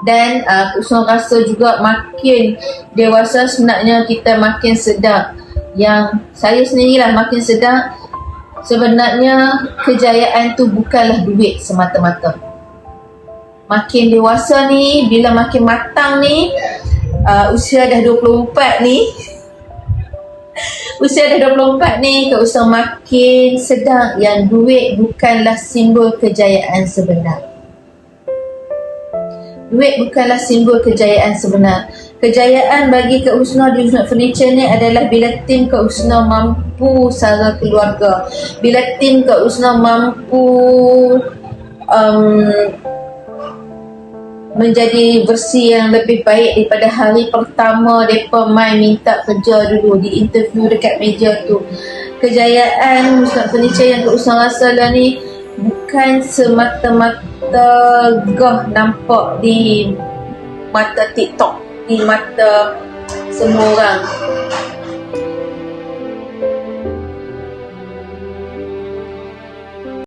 Dan Usnul rasa juga makin dewasa sebenarnya kita makin sedar. Yang saya sendirilah makin sedar sebenarnya kejayaan tu bukanlah duit semata-mata. Makin dewasa ni, bila makin matang ni, usia dah 24 ni, usia dah 24 ni, Kak Usnul makin sedar yang duit bukanlah simbol kejayaan sebenar. Duit bukanlah simbol kejayaan sebenar. Kejayaan bagi Kak Usnul di Usnul Furniture ni adalah bila tim Kak Usnul mampu secara keluarga. Bila tim Kak Usnul mampu menjadi versi yang lebih baik daripada hari pertama mereka main minta kerja dulu, di interview dekat meja tu. Kejayaan Usnul Furniture yang Kak Usnul rasa lah ni bukan semata-mata gah nampak di mata TikTok, di mata semua orang.